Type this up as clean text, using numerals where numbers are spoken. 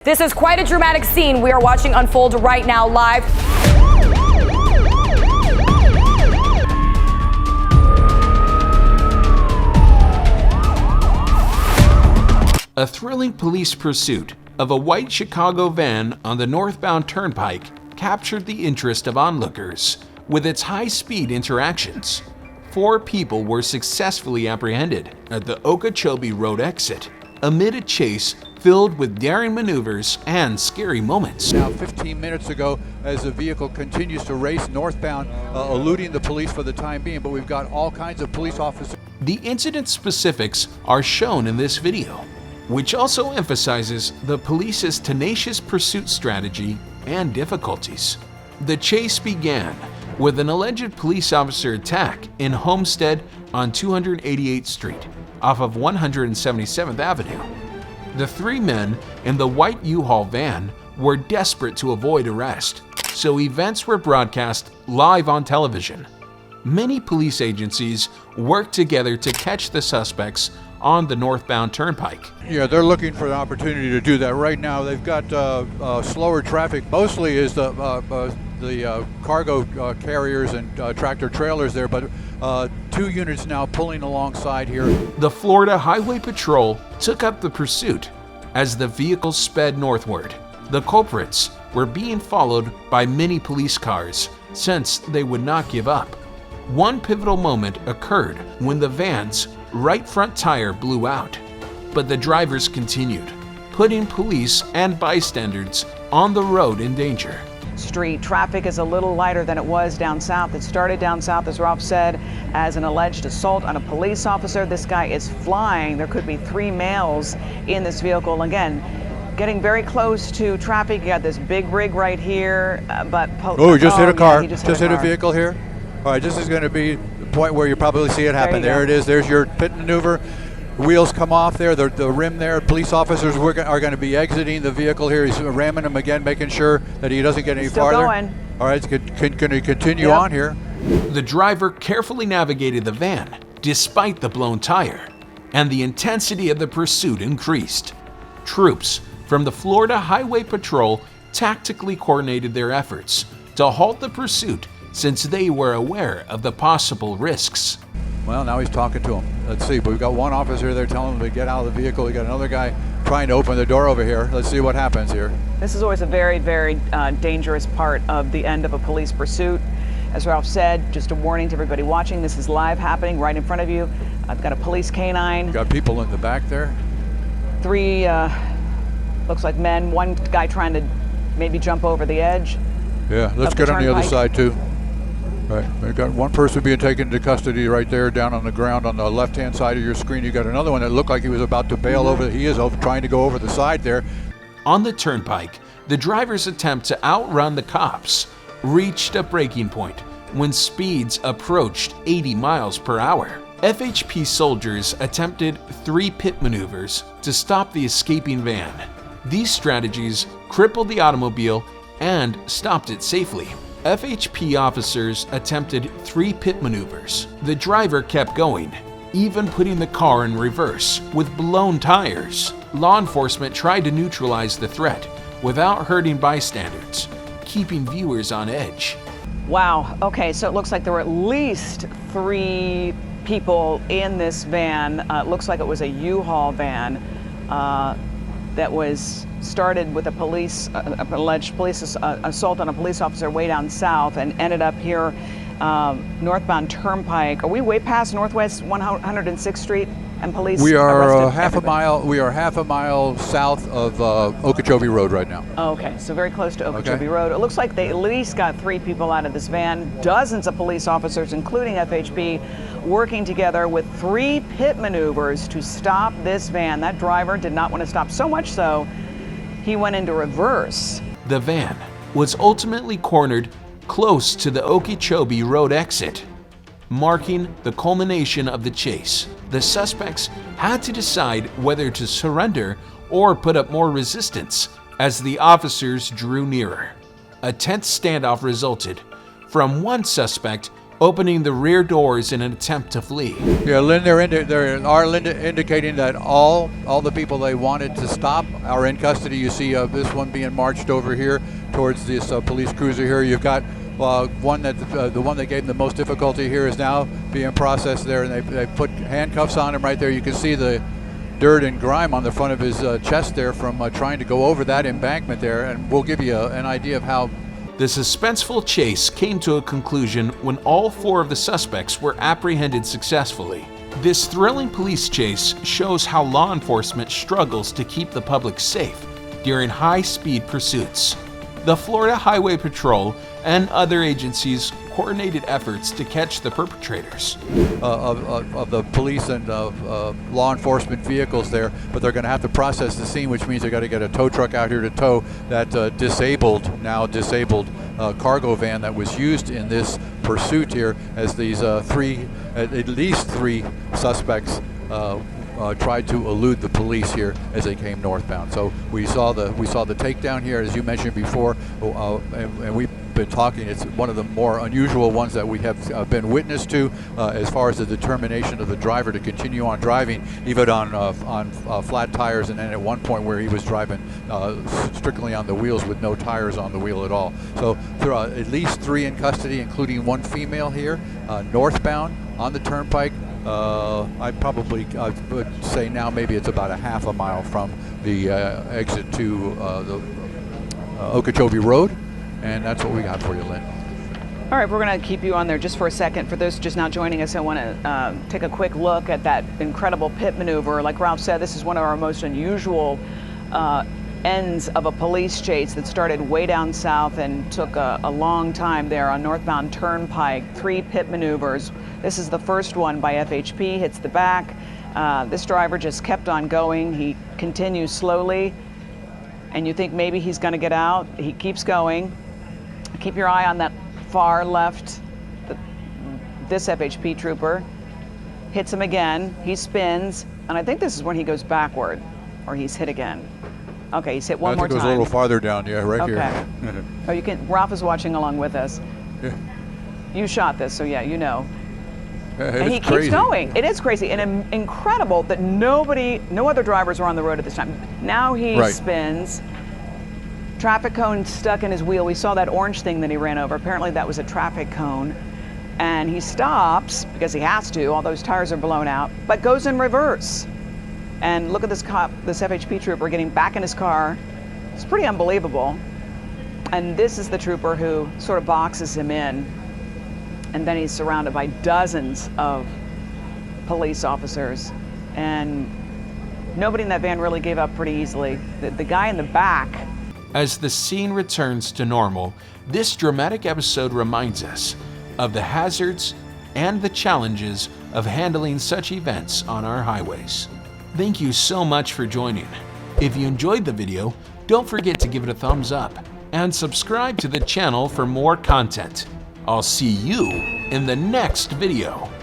This is quite a dramatic scene we are watching unfold right now live. A thrilling police pursuit of a white Chicago van on the northbound turnpike captured the interest of onlookers with its high-speed interactions. 4 people were successfully apprehended at the Okeechobee Road exit amid a chase filled with daring maneuvers and scary moments. Now 15 minutes ago, as the vehicle continues to race northbound, eluding the police for the time being, but we've got all kinds of police officers. The incident specifics are shown in this video, which also emphasizes the police's tenacious pursuit strategy and difficulties. The chase began with an alleged police officer attack in Homestead on 288th Street off of 177th Avenue. The 3 men in the white U-Haul van were desperate to avoid arrest, so events were broadcast live on television. Many police agencies worked together to catch the suspects on the northbound turnpike. Yeah, they're looking for an opportunity to do that right now. They've got slower traffic. Mostly is the cargo carriers and tractor trailers there, but 2 units now pulling alongside here. The Florida Highway Patrol took up the pursuit as the vehicle sped northward. The culprits were being followed by many police cars since they would not give up. One pivotal moment occurred when the van's right front tire blew out, but the drivers continued, putting police and bystanders on the road in danger. Street traffic is a little lighter than it was down south. It started down south, as Ralph said, as an alleged assault on a police officer. This guy is flying. There could be 3 males in this vehicle. Again, getting very close to traffic. You got this big rig right here, but we just hit a car. Yeah, just hit a vehicle here. All right, this is going to be the point where you probably see it happen. There it is. There's your pit maneuver. Wheels come off there, the rim there. Police officers are going to be exiting the vehicle here. He's ramming him again, making sure that he doesn't get any Still farther. Going. All right, can he continue on here? The driver carefully navigated the van despite the blown tire, and the intensity of the pursuit increased. Troops from the Florida Highway Patrol tactically coordinated their efforts to halt the pursuit since they were aware of the possible risks. Well, now he's talking to him. Let's see, but we've got one officer there telling him to get out of the vehicle. We got another guy trying to open the door over here. Let's see what happens here. This is always a very, very dangerous part of the end of a police pursuit. As Ralph said, just a warning to everybody watching, this is live happening right in front of you. I've got a police canine. Got people in the back there. 3, looks like men, 1 guy trying to maybe jump over the edge. Yeah, let's get on the other side too. Right, we've got 1 person being taken into custody right there down on the ground on the left-hand side of your screen. You got another one that looked like he was about to bail over. He is trying to go over the side there. On the turnpike, the driver's attempt to outrun the cops reached a breaking point when speeds approached 80 miles per hour. FHP soldiers attempted 3 pit maneuvers to stop the escaping van. These strategies crippled the automobile and stopped it safely. FHP officers attempted 3 pit maneuvers. The driver kept going, even putting the car in reverse with blown tires. Law enforcement tried to neutralize the threat without hurting bystanders, keeping viewers on edge. Wow, okay, so it looks like there were at least 3 people in this van. It looks like it was a U-Haul van that was started with a alleged police assault on a police officer way down south and ended up here northbound turnpike. Are we way past Northwest 106th Street and police? We are arrested half everybody? a mile. We are half a mile south of Okeechobee Road right now. Okay, so very close to Okeechobee Road. It looks like they at least got 3 people out of this van. Dozens of police officers, including FHP, working together with 3 pit maneuvers to stop this van. That driver did not want to stop, so much so he went into reverse. The van was ultimately cornered close to the Okeechobee Road exit, marking the culmination of the chase. The suspects had to decide whether to surrender or put up more resistance as the officers drew nearer. A tense standoff resulted from one suspect opening the rear doors in an attempt to flee. Yeah, Lynn, indicating that all the people they wanted to stop are in custody. You see this one being marched over here towards this police cruiser here. You've got one that the one that gave them the most difficulty here is now being processed there, and they put handcuffs on him right there. You can see the dirt and grime on the front of his chest there from trying to go over that embankment there, and we'll give you an idea of how. The suspenseful chase came to a conclusion when all 4 of the suspects were apprehended successfully. This thrilling police chase shows how law enforcement struggles to keep the public safe during high-speed pursuits. The Florida Highway Patrol and other agencies coordinated efforts to catch the perpetrators. Of the police and law enforcement vehicles there, but they're going to have to process the scene, which means they've got to get a tow truck out here to tow that now disabled cargo van that was used in this pursuit here, as these at least three suspects tried to elude the police here as they came northbound. So we saw the takedown here, as you mentioned before, and we've been talking. It's one of the more unusual ones that we have been witness to, as far as the determination of the driver to continue on driving, even on flat tires, and then at one point where he was driving strictly on the wheels with no tires on the wheel at all. So there are at least 3 in custody, including 1 female here, northbound on the turnpike. I would say now maybe it's about a half a mile from the exit to the Okeechobee Road, and that's what we got for you, Lynn. All right, we're going to keep you on there just for a second. For those just now joining us, I want to take a quick look at that incredible pit maneuver. Like Ralph said, this is one of our most unusual ends of a police chase that started way down south and took a long time there on northbound turnpike. 3 pit maneuvers. This is the first one by FHP, hits the back. This driver just kept on going. He continues slowly, and you think maybe he's going to get out. He keeps going. Keep your eye on that far left. This FHP trooper hits him again. He spins, and I think this is when he goes backward, or he's hit again. Okay, he's hit one more time. I think it was a little farther down, yeah, right here. Okay. Oh, you can. Ralph is watching along with us. Yeah. You shot this, so yeah, you know. And he keeps going. It is crazy and incredible that no other drivers were on the road at this time. Now he spins. Traffic cone stuck in his wheel. We saw that orange thing that he ran over. Apparently that was a traffic cone. And he stops because he has to. All those tires are blown out, but goes in reverse. And look at this cop, this FHP trooper getting back in his car. It's pretty unbelievable. And this is the trooper who sort of boxes him in. And then he's surrounded by dozens of police officers. And nobody in that van really gave up pretty easily. The guy in the back. As the scene returns to normal, this dramatic episode reminds us of the hazards and the challenges of handling such events on our highways. Thank you so much for joining. If you enjoyed the video, don't forget to give it a thumbs up and subscribe to the channel for more content. I'll see you in the next video.